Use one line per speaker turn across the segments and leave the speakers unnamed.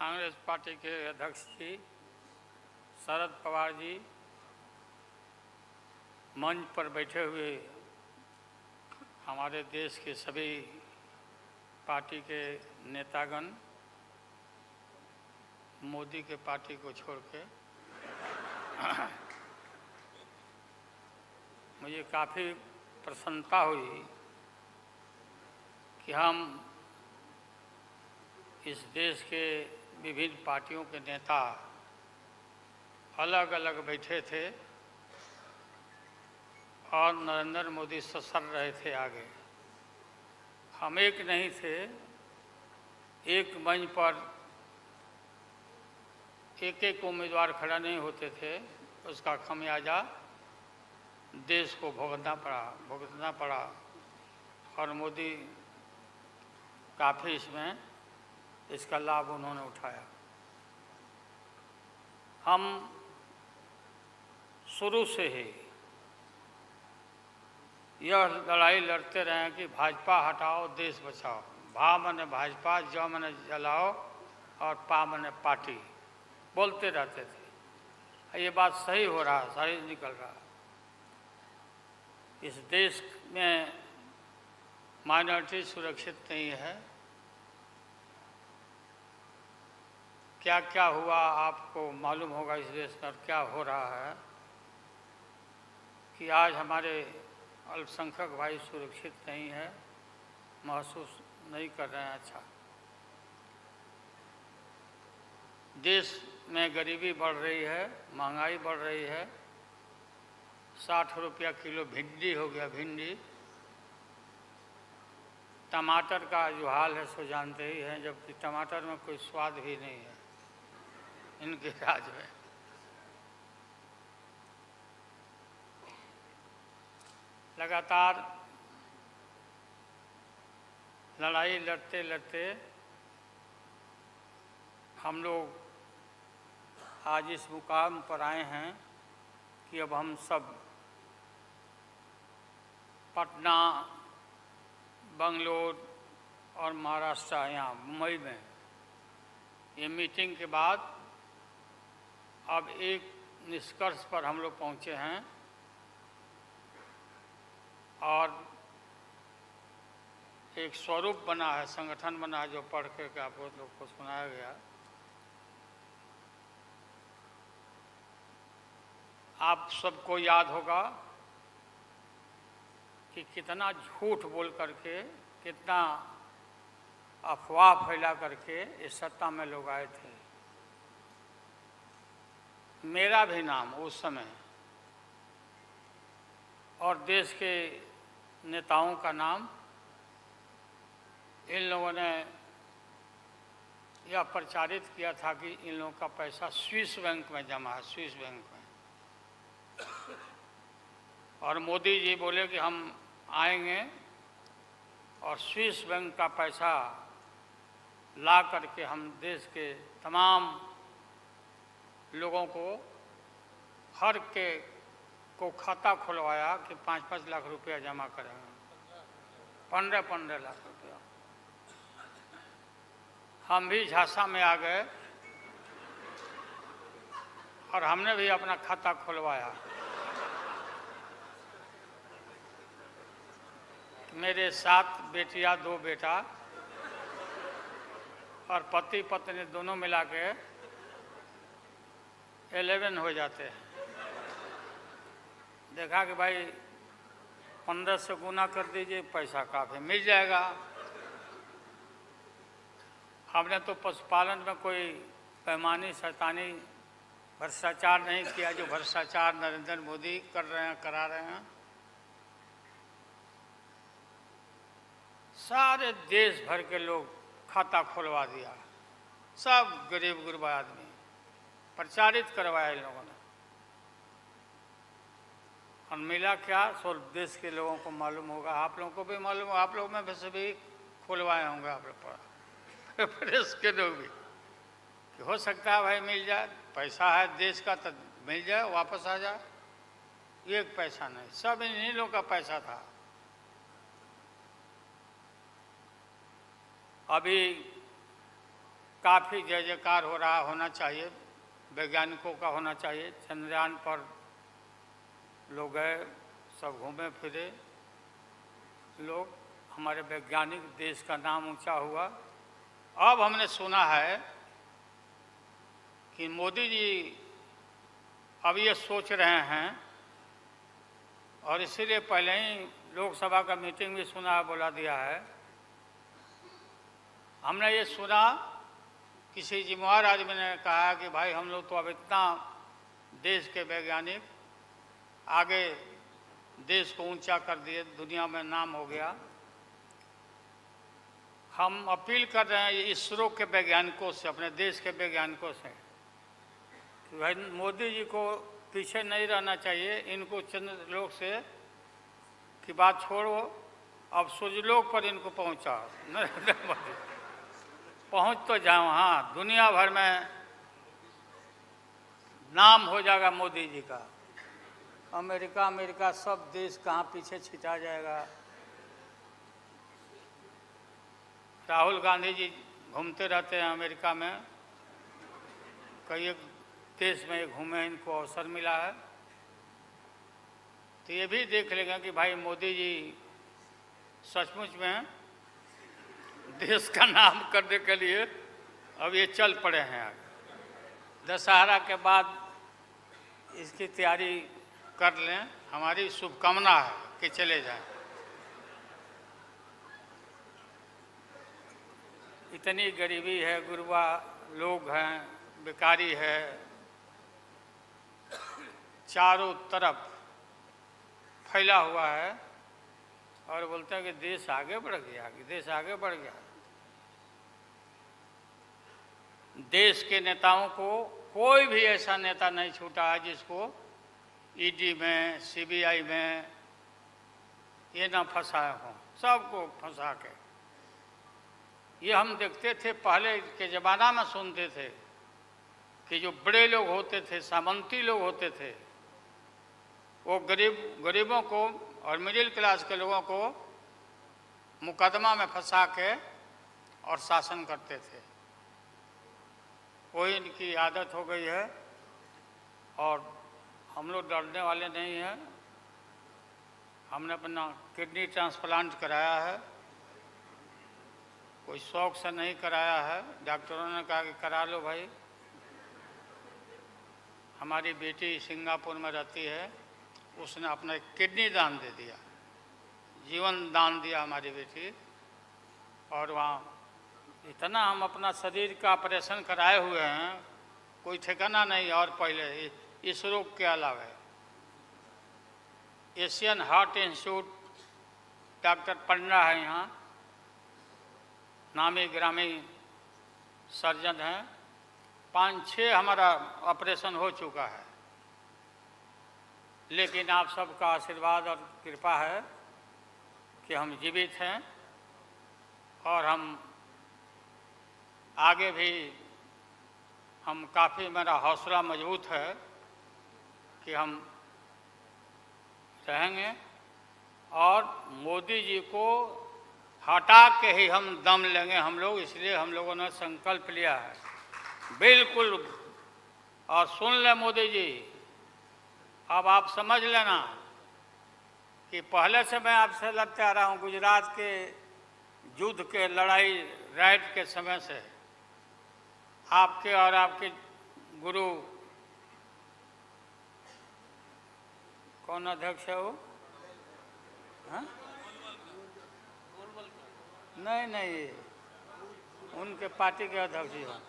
Congress party के अध्यक्ष जी शरद पवार जी, मंच पर बैठे हुए हमारे देश के सभी पार्टी के नेतागण, मोदी के पार्टी को छोड़ के मुझे काफ़ी प्रसन्नता हुई कि हम इस देश के विभिन्न पार्टियों के नेता अलग अलग बैठे थे और नरेंद्र मोदी ससर रहे थे आगे। हम एक नहीं थे, एक मंच पर एक एक उम्मीदवार खड़ा नहीं होते थे, उसका खमियाजा देश को भुगतना पड़ा और मोदी काफ़ी इसका लाभ उन्होंने उठाया। हम शुरू से ही यह लड़ाई लड़ते रहे हैं कि भाजपा हटाओ देश बचाओ। भा मने भाजपा, ज मने जलाओ और पा मने पार्टी बोलते रहते थे। ये बात सही हो रहा, सही निकल रहा। इस देश में माइनॉरिटी सुरक्षित नहीं है। क्या क्या हुआ आपको मालूम होगा इस देश में, क्या हो रहा है कि आज हमारे अल्पसंख्यक भाई सुरक्षित नहीं है, महसूस नहीं कर रहे हैं। अच्छा, देश में गरीबी बढ़ रही है, महंगाई बढ़ रही है। 60 रुपया किलो भिंडी हो गया। भिंडी, टमाटर का जो हाल है सो जानते ही हैं, जबकि टमाटर में कोई स्वाद भी नहीं है इनके राज में। लगातार लड़ाई लड़ते लड़ते हम लोग आज इस मुकाम पर आए हैं कि अब हम सब पटना, बंगलोर और महाराष्ट्र, यहाँ मुंबई में ये मीटिंग के बाद अब एक निष्कर्ष पर हम लोग पहुँचे हैं और एक स्वरूप बना है, संगठन बना है, जो पढ़ के आप लोग को सुनाया गया। आप सबको याद होगा कि कितना झूठ बोल करके, कितना अफवाह फैला करके इस सत्ता में लोग आए थे। मेरा भी नाम उस समय और देश के नेताओं का नाम, इन लोगों ने यह प्रचारित किया था कि इन लोगों का पैसा स्विस बैंक में जमा है, स्विस बैंक में। और मोदी जी बोले कि हम आएंगे और स्विस बैंक का पैसा ला करके हम देश के तमाम लोगों को, हर के को खाता खुलवाया कि 5-5 लाख रुपया जमा करेंगे। 15-15 लाख रुपया। हम भी झांसा में आ गए और हमने भी अपना खाता खुलवाया। मेरे 7 बेटियां, 2 बेटा और पति पत्नी दोनों मिला के 11 हो जाते हैं। देखा कि भाई 15 से गुना कर दीजिए, पैसा काफ़ी मिल जाएगा। हमने तो पशुपालन में कोई पैमानी शैतानी भ्रष्टाचार नहीं किया, जो भ्रष्टाचार नरेंद्र मोदी कर रहे हैं, करा रहे हैं। सारे देश भर के लोग खाता खुलवा दिया, सब गरीब गुरबा आदमी प्रचारित करवाया इन लोगों ने। और मिला क्या, सो देश के लोगों को मालूम होगा, आप लोगों को भी मालूम होगा, आप लोग में वैसे भी खुलवाए होंगे, आप लोग पढ़ा प्रेस के लोग भी, कि हो सकता है भाई मिल जाए, पैसा है देश का तो मिल जाए, वापस आ जाए। एक पैसा नहीं, सब इन्हीं लोगों का पैसा था। अभी काफ़ी जय जयकार हो रहा होना चाहिए, वैज्ञानिकों का होना चाहिए। चंद्रयान पर लोग गए, सब घूमे फिरे लोग, हमारे वैज्ञानिक, देश का नाम ऊंचा हुआ। अब हमने सुना है कि मोदी जी अब ये सोच रहे हैं, और इसीलिए पहले ही लोकसभा का मीटिंग भी सुना, बुला दिया है। हमने ये सुना, किसी जिम्मेवार आदमी ने कहा कि भाई हम लोग तो अब इतना देश के वैज्ञानिक आगे देश को ऊंचा कर दिए, दुनिया में नाम हो गया। हम अपील कर रहे हैं इसरो के वैज्ञानिकों से, अपने देश के वैज्ञानिकों से, कि भाई मोदी जी को पीछे नहीं रहना चाहिए। इनको चंद्रलोक से की बात छोड़ो, अब सूर्यलोक पर इनको पहुंचा नरेंद्र मोदी, पहुंच तो जाओ। हाँ, दुनिया भर में नाम हो जाएगा मोदी जी का। अमेरिका सब देश कहाँ पीछे छिटा जाएगा। राहुल गांधी जी घूमते रहते हैं अमेरिका में, कई देश में घूमे, इनको अवसर मिला है। तो ये भी देख लेंगे कि भाई मोदी जी सचमुच में देश का नाम करने के लिए अब ये चल पड़े हैं। आगे दशहरा के बाद इसकी तैयारी कर लें, हमारी शुभकामना है कि चले जाएं। इतनी गरीबी है, गुरबा लोग हैं, बेकारी है, चारों तरफ फैला हुआ है, और बोलते हैं कि देश आगे बढ़ गया, कि देश आगे बढ़ गया। देश के नेताओं को कोई भी ऐसा नेता नहीं छूटा है जिसको ईडी में, सीबीआई में ये ना फंसाए हों, सबको फंसा के। ये हम देखते थे, पहले के ज़माना में सुनते थे कि जो बड़े लोग होते थे, सामंती लोग होते थे, वो गरीबों को और मिडिल क्लास के लोगों को मुकदमा में फंसा के और शासन करते थे। वही इनकी आदत हो गई है, और हम लोग डरने वाले नहीं हैं। हमने अपना किडनी ट्रांसप्लांट कराया है, कोई शौक से नहीं कराया है। डॉक्टरों ने कहा कि करा लो भाई। हमारी बेटी सिंगापुर में रहती है, उसने अपना किडनी दान दे दिया, जीवन दान दिया हमारी बेटी। और वहाँ इतना हम अपना शरीर का ऑपरेशन कराए हुए हैं, कोई ठिकाना नहीं। और पहले इस रोग के अलावा एशियन हार्ट इंस्टीट्यूट, डॉक्टर पंडा है यहाँ, नामी ग्रामी सर्जन हैं, 5-6 हमारा ऑपरेशन हो चुका है। लेकिन आप सबका आशीर्वाद और कृपा है कि हम जीवित हैं, और हम आगे भी हम काफ़ी, मेरा हौसला मजबूत है कि हम रहेंगे, और मोदी जी को हटा के ही हम दम लेंगे हम लोग। इसलिए हम लोगों ने संकल्प लिया है, बिल्कुल। और सुन ले मोदी जी, अब आप समझ लेना कि पहले से मैं आपसे लड़ते आ रहा हूँ, गुजरात के युद्ध के लड़ाई राइट के समय से। आपके और आपके गुरु, कौन अध्यक्ष है वो? हाँ? नहीं, उनके पार्टी के अध्यक्ष जी हैं।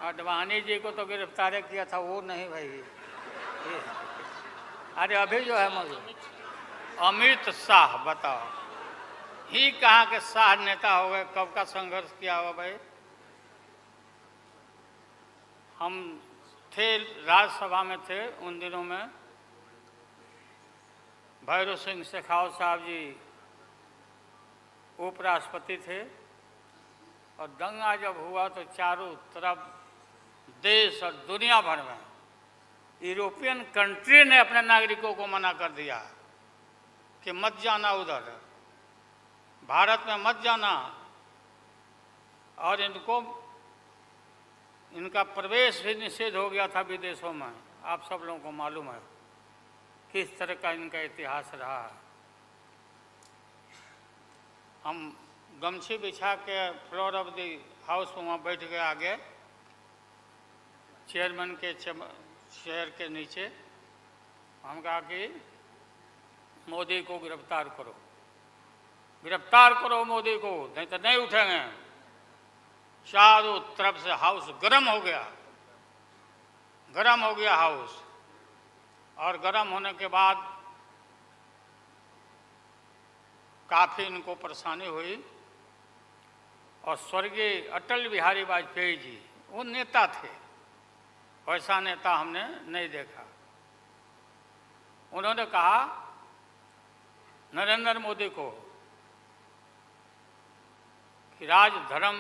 अडवाणी जी को तो गिरफ्तार किया था, वो नहीं भाई। अरे अभी जो है मौजूद अमित शाह, बताओ, ही कहाँ के शाह नेता हो गए, कब का संघर्ष किया हुआ भाई। हम थे, राज्यसभा में थे उन दिनों में, भैरव सिंह शेखावत साहब जी उपराष्ट्रपति थे, और दंगा जब हुआ तो चारों तरफ देश और दुनिया भर में यूरोपियन कंट्री ने अपने नागरिकों को मना कर दिया कि मत जाना उधर, भारत में मत जाना, और इनका प्रवेश भी निषेध हो गया था विदेशों में। आप सब लोगों को मालूम है किस तरह का इनका इतिहास रहा है। हम गमछी बिछा के फ्लोर ऑफ द हाउस में वहाँ बैठ गए आगे चेयरमैन के चेयर के नीचे। हम कहा कि मोदी को गिरफ्तार करो, गिरफ्तार करो मोदी को, नहीं तो नहीं उठेंगे। चारों तरफ से हाउस गर्म हो गया, गर्म हो गया हाउस। और गर्म होने के बाद काफ़ी इनको परेशानी हुई। और स्वर्गीय अटल बिहारी वाजपेयी जी वो नेता थे, वैसा नेता हमने नहीं देखा। उन्होंने कहा नरेंद्र मोदी को कि राजधर्म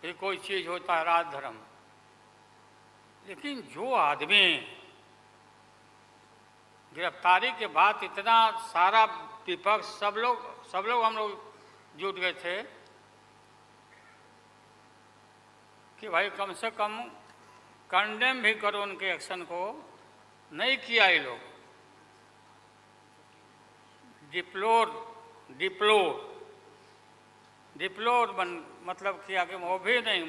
भी कोई चीज़ होता है, राजधर्म। लेकिन जो आदमी गिरफ्तारी के बाद इतना सारा विपक्ष सब लोग हम लोग जुट गए थे कि भाई कम से कम कंडेम भी करो उनके एक्शन को। नहीं किया ये लोग। डिप्लोर मतलब किया कि वो भी नहीं,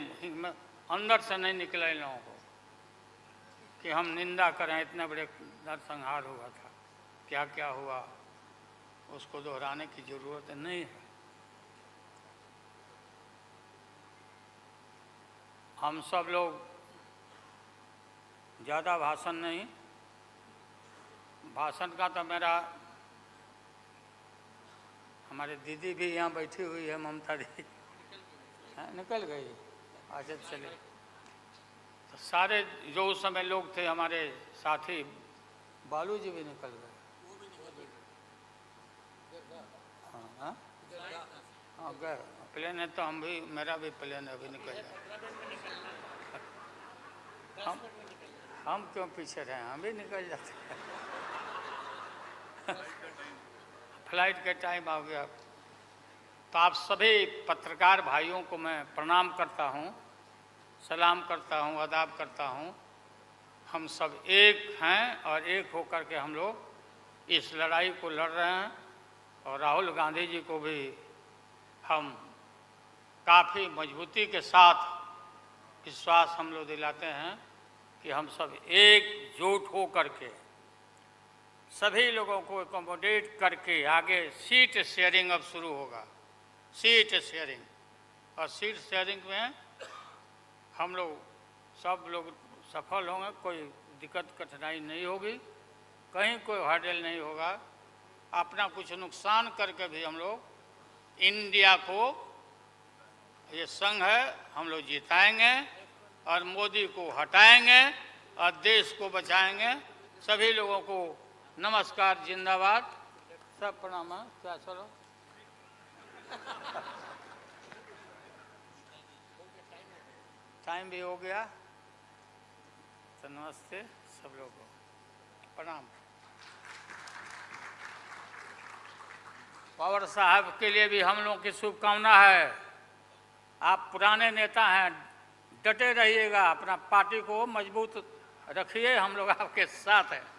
अंदर से नहीं निकला इन लोगों को कि हम निंदा करें। इतने बड़े नरसंहार हुआ था, क्या क्या हुआ उसको दोहराने की जरूरत नहीं है। हम सब लोग ज़्यादा भाषण नहीं, भाषण का तो मेरा, हमारे दीदी भी यहाँ बैठी हुई है, ममता दी निकल गई। अच्छा चले, तो सारे जो उस समय लोग थे हमारे साथी, बालू जी भी निकल गए। हाँ हाँ गए, प्लेन है तो हम भी, मेरा भी प्लेन अभी निकल गया। हम क्यों पीछे रहे, हम भी निकल जाते हैं। फ्लाइट का टाइम आ गया। तो आप सभी पत्रकार भाइयों को मैं प्रणाम करता हूँ, सलाम करता हूँ, आदाब करता हूँ। हम सब एक हैं और एक होकर के हम लोग इस लड़ाई को लड़ रहे हैं। और राहुल गांधी जी को भी हम काफ़ी मजबूती के साथ विश्वास हम लोग दिलाते हैं कि हम सब एकजुट हो करके सभी लोगों को एकोमोडेट करके आगे सीट शेयरिंग अब शुरू होगा, सीट शेयरिंग। और सीट शेयरिंग में हम लोग सब लोग सफल होंगे, कोई दिक्कत कठिनाई नहीं होगी, कहीं कोई हर्डल नहीं होगा। अपना कुछ नुकसान करके भी हम लोग इंडिया को, ये संघ है, हम लोग जिताएंगे और मोदी को हटाएंगे और देश को बचाएंगे। सभी लोगों को नमस्कार, जिंदाबाद, सब प्रणाम। क्या चलो टाइम भी हो गया, तो नमस्ते सब लोगों को, प्रणाम। पवार साहब के लिए भी हम लोगों की शुभकामना है। आप पुराने नेता हैं, डटे रहिएगा, अपना पार्टी को मजबूत रखिए, हम लोग आपके साथ हैं।